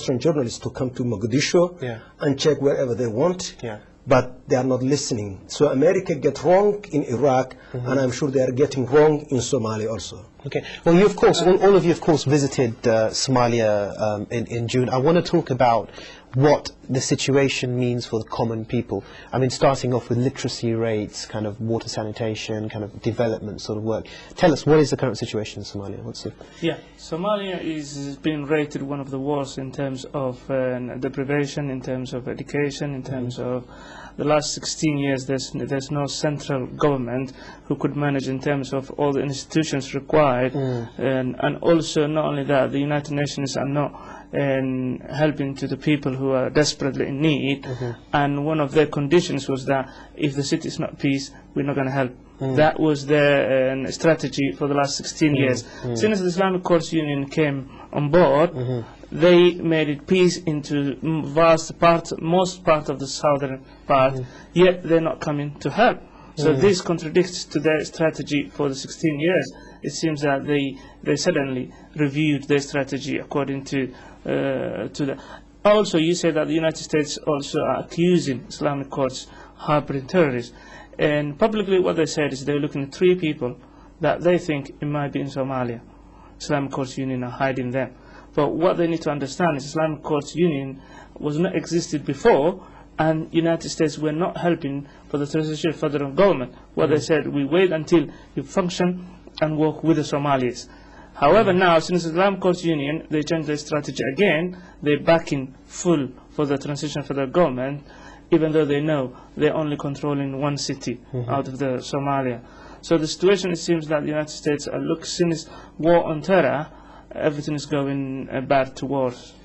Western journalists to come to Mogadishu and check wherever they want. But they are not listening. So America get wrong in Iraq, and I'm sure they are getting wrong in Somalia also. Okay. Well, you of course, all of you of course visited Somalia in June. I want to talk about what the situation means for the common people. I mean, starting off with literacy rates, kind of water sanitation, kind of development sort of work. Tell us, what is the current situation in Somalia? What's it? Yeah, Somalia is being rated one of the worst in terms of deprivation, in terms of education, in terms of the last 16 years. There's no central government who could manage in terms of all the institutions required, and also not only that, the United Nations are not helping to the people who are desperately in need, and one of their conditions was that if the city is not peace, we're not going to help. That was their strategy for the last 16 years. Since the Islamic Courts Union came on board, they made it peace into most part of the southern part, yet they're not coming to help. So this contradicts to their strategy for the 16 years. It seems that they suddenly reviewed their strategy according to the. Also, you say that the United States also are accusing Islamic courts harboring terrorists. And publicly what they said is they're looking at 3 people that they think it might be in Somalia. Islamic Courts Union are hiding them. But what they need to understand is Islamic Courts Union was not existed before, and United States were not helping for the transition federal government. What they said, we wait until you function and work with the Somalis. However, now, since the Islamic Courts Union, they changed their strategy again. They're backing full for the transition federal government, even though they know they're only controlling one city out of the Somalia. So the situation, it seems that the United States look, since war on terror, everything is going bad towards.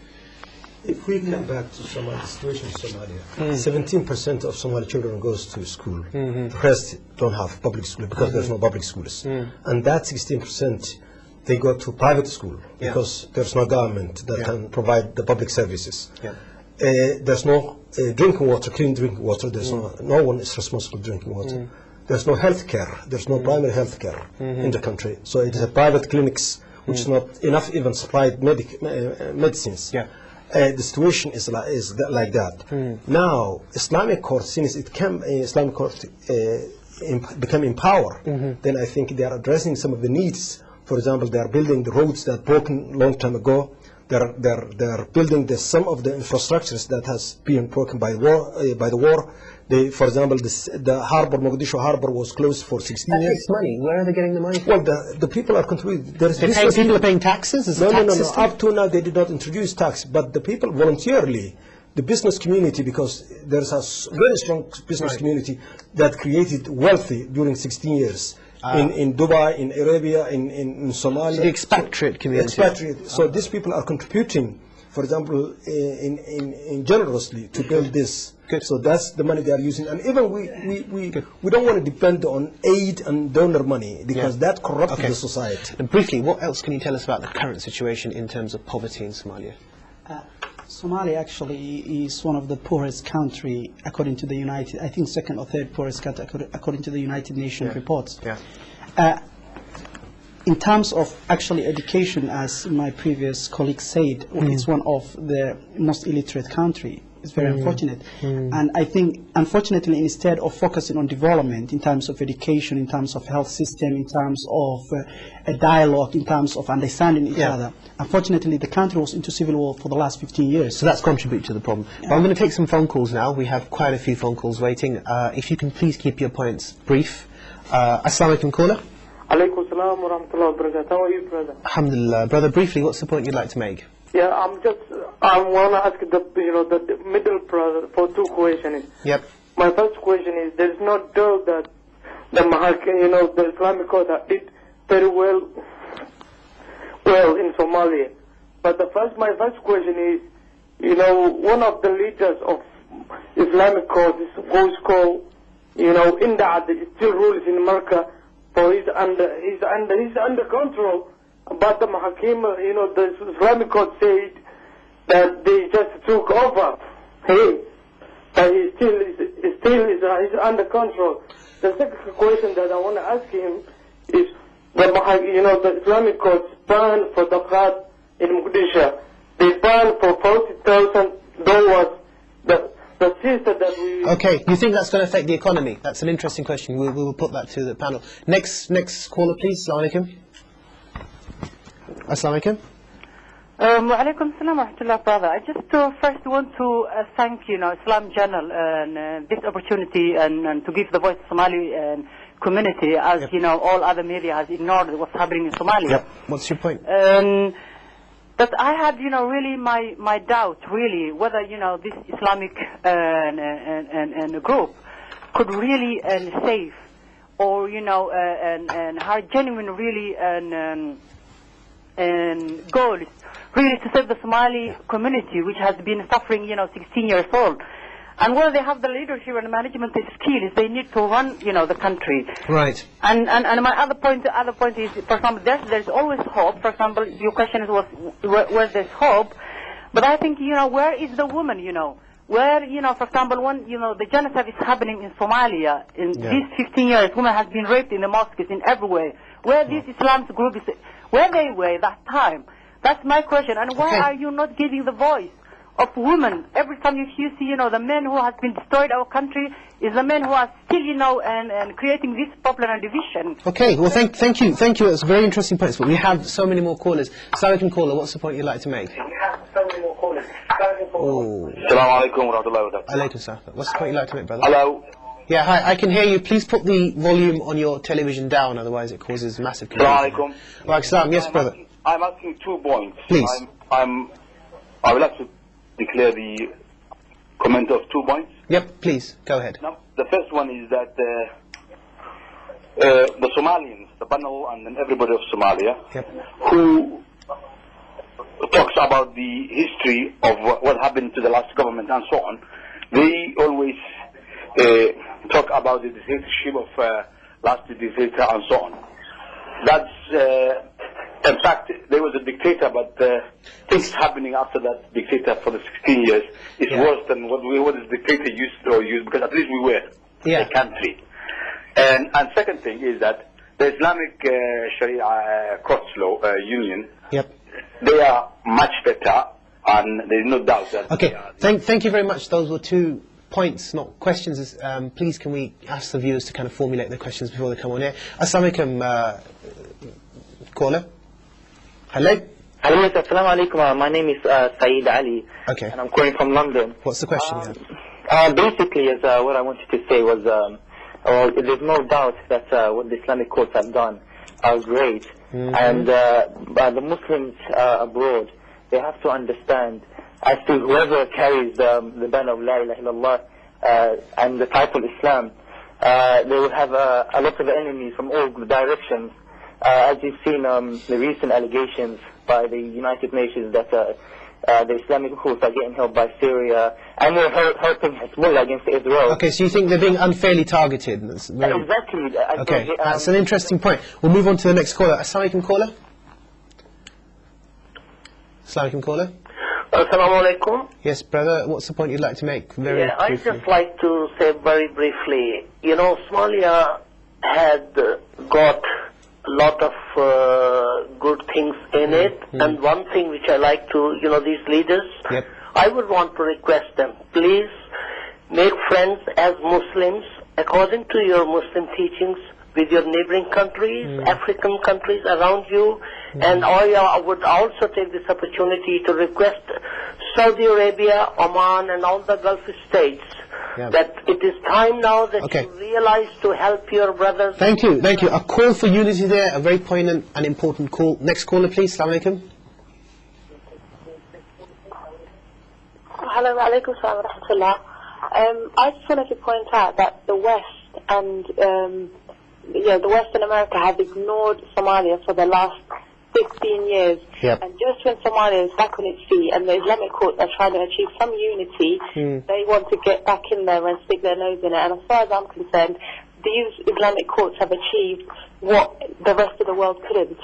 If we come back to Somalia, the situation in Somalia, 17% of Somali children goes to school. The rest don't have public school because there's no public schools. And that 16%, they go to private school because there's no government that can provide the public services. There's no drinking water, clean drinking water. There's no one is responsible for drinking water. There's no health care. There's no primary health care in the country. So it is a private clinics which is not enough even supplied medicines. The situation is like that. Now, Islamic court, since it came, Islamic court become in power, then I think they are addressing some of the needs. For example, they are building the roads that broken long time ago. They are building some of the infrastructures that has been broken by the war. For example, the harbor, Mogadishu harbor, was closed for 16 years. Money. Where are they getting the money from? Well, the people are contributing. People are paying taxes? No. Up to now, they did not introduce tax, but the people voluntarily, the business community, because there's a very strong business community that created wealthy during 16 years. In Dubai, in Arabia, in Somalia. So the expatriate community. Expatriate. So these people are contributing, for example, in generously to build this. So that's the money they are using. And even we don't want to depend on aid and donor money because that corrupts the society. And briefly, what else can you tell us about the current situation in terms of poverty in Somalia? Somalia actually is one of the poorest country according to the I think second or third poorest country according to the United Nations reports. In terms of actually education, as my previous colleague said, it's one of the most illiterate country. It's very unfortunate. And I think, unfortunately, instead of focusing on development in terms of education, in terms of health system, in terms of a dialogue, in terms of understanding each other, unfortunately, the country was into civil war for the last 15 years. So that's contributed to the problem. But I'm going to take some phone calls now. We have quite a few phone calls waiting. If you can please keep your points brief. Assalamu alaikum, caller. Alaikum salam wa rahmatullahi wa barakatuh. How are you, brother? Alhamdulillah. Brother, briefly, what's the point you'd like to make? Yeah, I want to ask the middle brother for 2 questions. Yep. My first question is, there is no doubt that the Islamic court did very well in Somalia. But my first question is, one of the leaders of Islamic court is called, Inda, still rules in America, for he's under control. But the Mahakim, the Islamic court said that they just took over him, but he still is under control. The second question that I want to ask him is, the Islamic court banned photocrat in Mogadishu. they banned for $40,000 the sister that we... Okay, you think that's going to affect the economy? That's an interesting question. We will put that to the panel. Next caller, please. Assalamu alaikum. Assalamu alaikum. Walaikum salam wa rahmatullah, brother. I just first want to thank, Islam Channel and this opportunity and to give the voice to Somali community as, all other media has ignored what's happening in Somalia. Yep. What's your point? But I had, really my doubt, really, whether, this Islamic and group could really save or, and her genuine really and goal is really to save the Somali community, which has been suffering, 16 years old. And whether they have the leadership and management skills, they need to run, the country. Right. And my other point is, for example, there's always hope. For example, your question was where there's hope. But I think, where is the woman, Where, for example, when, the genocide is happening in Somalia, in these 15 years, women have been raped in the mosques, in everywhere. Where this Islam group is, where they were that time? That's my question. And why are you not giving the voice of women? Every time you see, the men who have been destroyed our country is the men who are still, and creating this popular division. Okay, well, thank you. That's a very interesting point. But we have so many more callers. Assalamu caller, what's the point you'd like to make? We have so many more callers. Oh. Assalamu alaikum wa rahmatullahi wa barakatuh. Alaikum salam. What's the point you'd like to make, brother? Hello. Yeah, hi, I can hear you. Please put the volume on your television down, otherwise it causes massive confusion. Assalamu alaikum. Wa alaikum salam. Yes, brother. I'm asking 2 points. Please. I would like to declare the comment of 2 points. Yep, please, go ahead. Now, the first one is that the Somalians, the panel and everybody of Somalia, who talks about the history of what happened to the last government and so on, they always talk about the dictatorship of last dictator and so on. That's in fact, there was a dictator, but things happening after that dictator for the 16 years is worse than what the dictator used, because at least we were a country. And second thing is that the Islamic Sharia courts law union, they are much better, and there is no doubt that. Okay, thank you very much. Those were 2 points, not questions. Please, can we ask the viewers to kind of formulate their questions before they come on air? Assalamu alaikum, caller. Hello? Hello, assalamu alaikum. My name is Saeed Ali. Okay. And I'm calling from London. What's the question? Basically, what I wanted to say was, there's no doubt that what the Islamic courts have done are great. And the Muslims abroad, they have to understand, as to whoever carries the banner of La ilaha illallah and the title Islam, they will have a lot of enemies from all directions. As you've seen, the recent allegations by the United Nations that the Islamic courts are getting help by Syria, and they're helping Hezbollah against Israel. Okay, so you think they're being unfairly targeted? Exactly. Okay, that's an interesting point. We'll move on to the next caller. Assalamu alaikum, caller. Assalamu alaikum, caller. Assalamu alaikum. Yes, brother, what's the point you'd like to make? Very I'd just like to say very briefly, Somalia had got a lot of good things in it, and one thing which I like to, these leaders, I would want to request them, please make friends as Muslims according to your Muslim teachings with your neighboring countries, African countries around you, and I would also take this opportunity to request Saudi Arabia, Oman and all the Gulf states that it is time now that you realize to help your brothers. Thank you. A call for unity there, a very poignant and important call. Next caller, please. Assalamu alaikum. Hello, alaikum salam wa rahmatullah. I just wanted to point out that the West and the Western America have ignored Somalia for the last 16 years. And just when Somalia is back on its feet and the Islamic courts are trying to achieve some unity, they want to get back in there and stick their nose in it. And as far as I'm concerned, these Islamic courts have achieved what the rest of the world couldn't.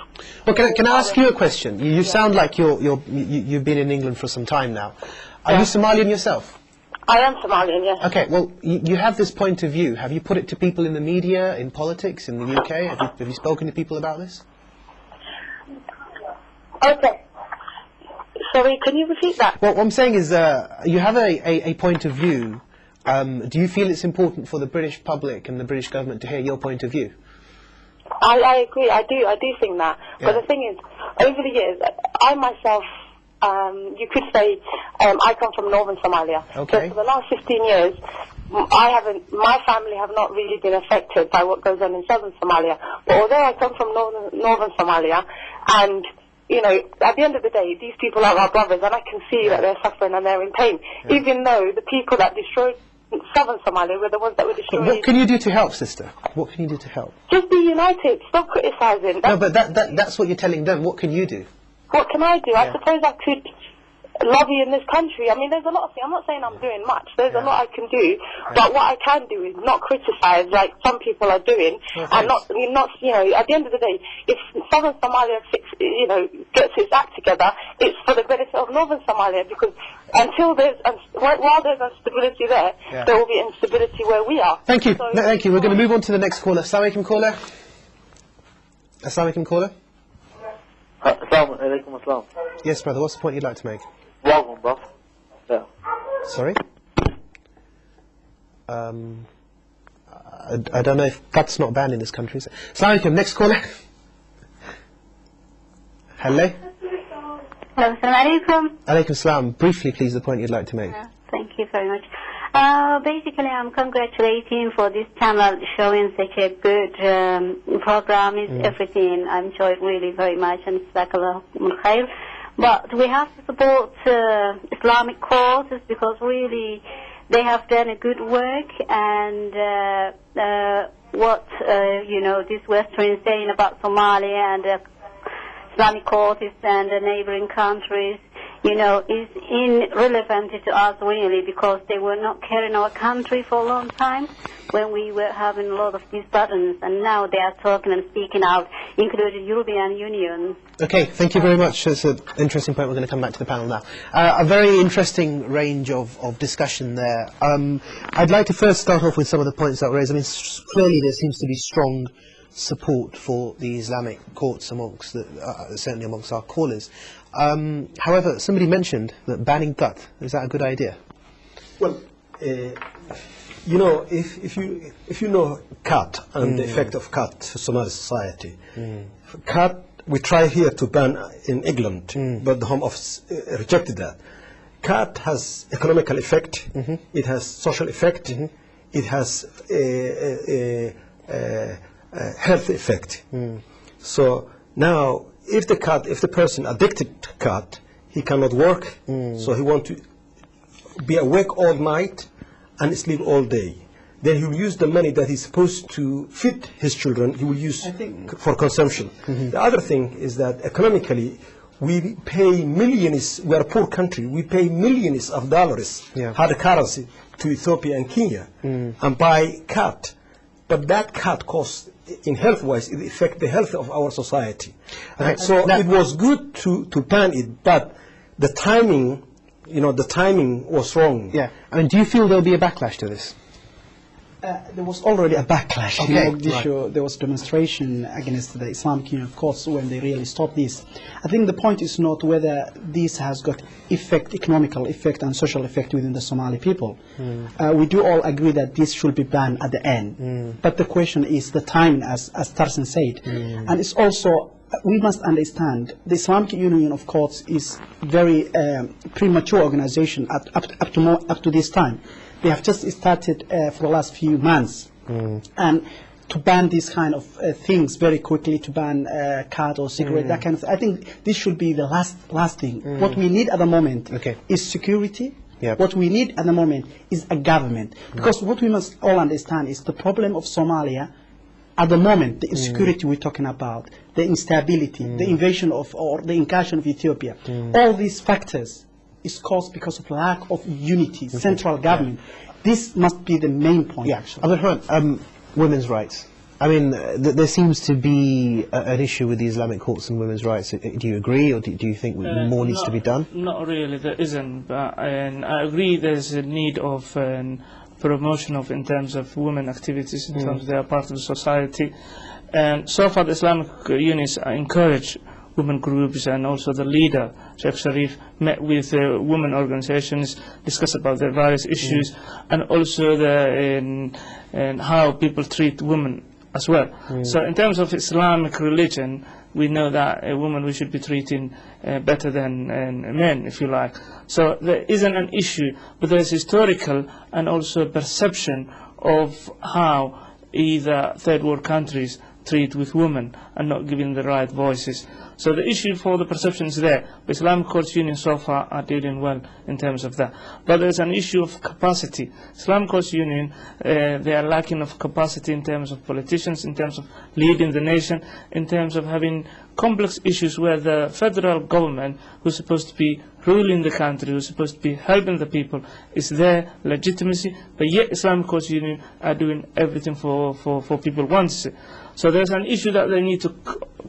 Well, can I ask you a question? You sound like you've been in England for some time now. Are you Somalian yourself? I am Somalian, yes. Okay, well, you have this point of view. Have you put it to people in the media, in politics, in the UK? Have you spoken to people about this? Okay. Sorry, can you repeat that? Well, what I'm saying is, you have a point of view. Do you feel it's important for the British public and the British government to hear your point of view? I agree. I do think that. Yeah. But the thing is, over the years, I myself, you could say, I come from northern Somalia. Okay. So for the last 15 years, my family have not really been affected by what goes on in southern Somalia. But although I come from northern Somalia, and you know, at the end of the day, these people are our brothers, and I can see that they're suffering and they're in pain. Yeah. Even though the people that destroyed southern Somalia were the ones that were destroyed. What can you do to help, sister? What can you do to help? Just be united. Stop criticising. No, but that's what you're telling them. What can you do? What can I do? Yeah. I suppose I could lobby in this country. I mean, there's a lot of things. I'm not saying I'm doing much. There's a lot I can do. But what I can do is not criticise like some people are doing, and not, you know, at the end of the day, if southern Somalia, gets its act together, it's for the benefit of northern Somalia, because while there's instability there, there will be instability where we are. Thank you. So, Thank you. We're going to move on to the next caller. Assalamu alaikum, caller. Assalamu alaikum, caller. Assalamu alaikum, assalam. Yes, brother. What's the point you'd like to make? Welcome, boss. Yeah. Sorry? I don't know if cut's not banned in this country. Assalamu alaikum. Next caller. Hello? Hello, assalamu alaikum. Alaikum salam. Briefly, please, the point you'd like to make. Thank you very much. Basically, I'm congratulating for this channel showing such a good program. Is everything. I enjoy it really very much, and it's like a khair. But we have to support Islamic causes, because really they have done a good work, and what this Western is saying about Somalia and Islamic causes and the neighboring countries, is irrelevant to us really, because they were not carrying our country for a long time when we were having a lot of these burdens, and now they are talking and speaking out, including European Union. Okay, thank you very much. That's an interesting point. We're going to come back to the panel now. A very interesting range of discussion there. I'd like to first start off with some of the points that were raised. I mean, clearly there seems to be strong support for the Islamic courts amongst certainly amongst our callers. However, somebody mentioned that banning cut. Is that a good idea? Well, if you know cut and the effect of cut to Somali society, cut we try here to ban in England, but the Home Office rejected that. Cut has economical effect, it has social effect, it has health effect. So now, if the person addicted to cut, he cannot work, so he want to be awake all night and sleep all day. Then he will use the money that he's supposed to feed his children, he will use for consumption. The other thing is that economically, we pay millions, we are a poor country, we pay millions of dollars, hard currency, to Ethiopia and Kenya, and buy cut. But that cut costs, in health-wise, it affects the health of our society. So it was good to ban it, but the timing, the timing was wrong. Yeah. I mean, do you feel there'll be a backlash to this? There was already a backlash. Okay. In Mogadishu, there was demonstration against the Islamic Union, of course, when they really stopped this. I think the point is not whether this has got economical effect and social effect within the Somali people. We do all agree that this should be banned at the end. But the question is the timing, as Tarsan said. And it's also, we must understand, the Islamic Union, of course, is very premature organization up to this time. They have just started for the last few months, and to ban these kind of things very quickly, to ban card or cigarette, that kind of thing. I think this should be the last thing. What we need at the moment is security. What we need at the moment is a government, because what we must all understand is the problem of Somalia at the moment, the insecurity we're talking about, the instability, the invasion or the incursion of Ethiopia, all these factors is caused because of lack of unity, central government. This must be the main point. Abdul women's rights. I mean, there seems to be an issue with the Islamic courts and women's rights. Do you agree, or do you think more needs to be done? Not really, there isn't. And I agree there's a need of promotion of, in terms of women activities, in terms they are part of the society. And so far the Islamic unions encourage women groups, and also the leader, Sheikh Sharif, met with women organizations, discussed about the various issues, and also and how people treat women as well. So in terms of Islamic religion, we know that a woman we should be treating better than men, if you like. So there isn't an issue, but there's historical and also perception of how either third world countries treat with women and not giving the right voices. So the issue for the perception is there. The Islamic Courts Union so far are dealing well in terms of that. But there's an issue of capacity. Islamic Courts Union, they are lacking of capacity in terms of politicians, in terms of leading the nation, in terms of having complex issues where the federal government, who's supposed to be ruling the country, who's supposed to be helping the people, is their legitimacy, but yet Islamic Courts Union are doing everything for people once. So there's an issue that they need to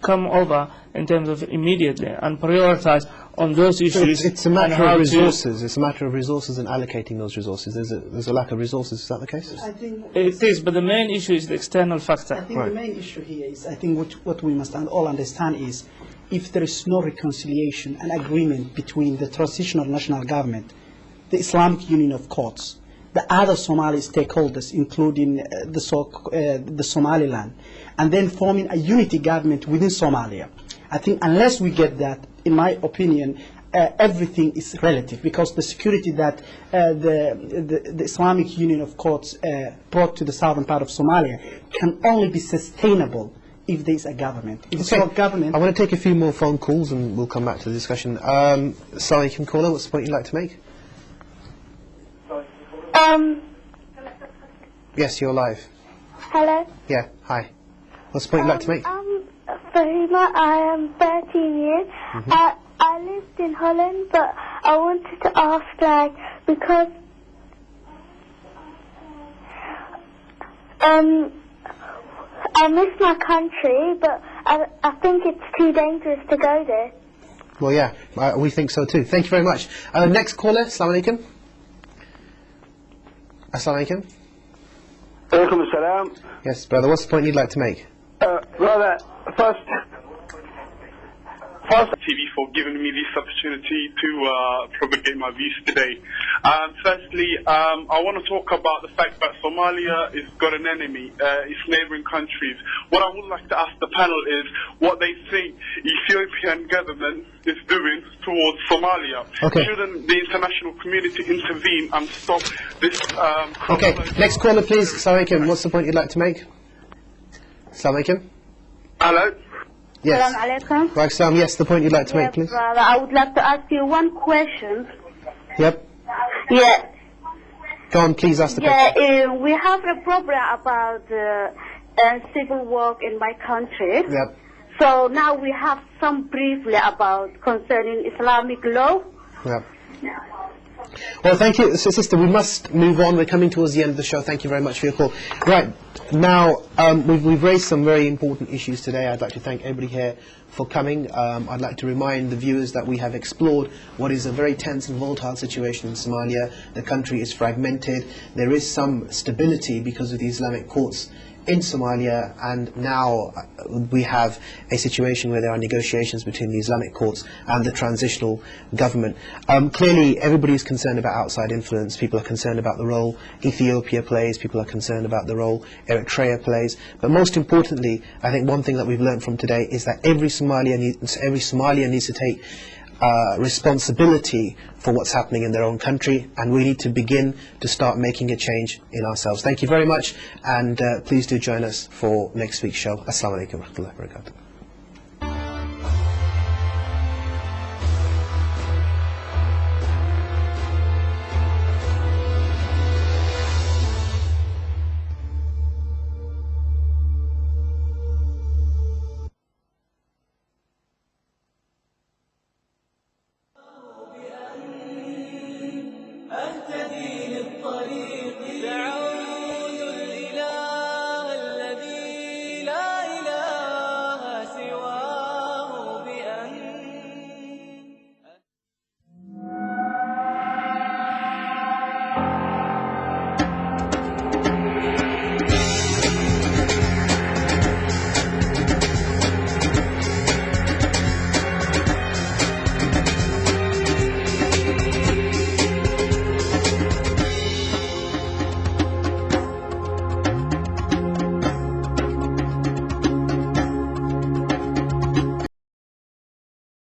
come over in terms of immediately and prioritize on those issues. So it's a matter of resources. It's a matter of resources and allocating those resources. There's a lack of resources. Is that the case? I think it is, but the main issue is the external factor. I think the main issue here is, I think what we must all understand is, if there is no reconciliation and agreement between the transitional national government, the Islamic Union of Courts, the other Somali stakeholders, including the Somaliland, and then forming a unity government within Somalia. I think unless we get that, in my opinion, everything is relative, because the security that the Islamic Union of Courts brought to the southern part of Somalia can only be sustainable if there is a government. If it's not government... I want to take a few more phone calls and we'll come back to the discussion. Assalamu alaikum, caller, what's the point you'd like to make? Yes, you're live. Hello? Yeah, hi. What's the point you'd like to make? I'm Fahima, I am 13 years. I lived in Holland, but I wanted to ask, because I miss my country, but I think it's too dangerous to go there. Well, yeah, we think so too. Thank you very much. Next caller, Assalamu alaikum. Assalamu alaikum. Alaikum assalam. Yes, brother, what's the point you'd like to make? Brother, first TV for giving me this opportunity to propagate my views today. Firstly, I want to talk about the fact that Somalia has got an enemy, its neighboring countries. What I would like to ask the panel is what they think Ethiopian government is doing towards Somalia. Okay. Shouldn't the international community intervene and stop this? Okay, next caller please. Assalamu alaikum. What's the point you'd like to make? Assalamu alaikum. Hello. Yes. Assalamu alaikum. Yes, the point you'd like to make, please. Brother, I would like to ask you one question. Yep. Yeah. Go on, please ask the question. Yeah, we have a problem about civil war in my country. Yep. So now we have some briefly about concerning Islamic law. Yep. Well, thank you, sister. We must move on. We're coming towards the end of the show. Thank you very much for your call. Right, now, we've raised some very important issues today. I'd like to thank everybody here for coming. I'd like to remind the viewers that we have explored what is a very tense and volatile situation in Somalia. The country is fragmented. There is some stability because of the Islamic courts in Somalia, and now we have a situation where there are negotiations between the Islamic courts and the transitional government. Clearly, everybody is concerned about outside influence. People are concerned about the role Ethiopia plays. People are concerned about the role Eritrea plays. But most importantly, I think one thing that we've learned from today is that every Somalian needs to take responsibility for what's happening in their own country, and we need to begin to start making a change in ourselves. Thank you very much, and please do join us for next week's show. Assalamu alaikum wa rahmatullahi wa barakatuh.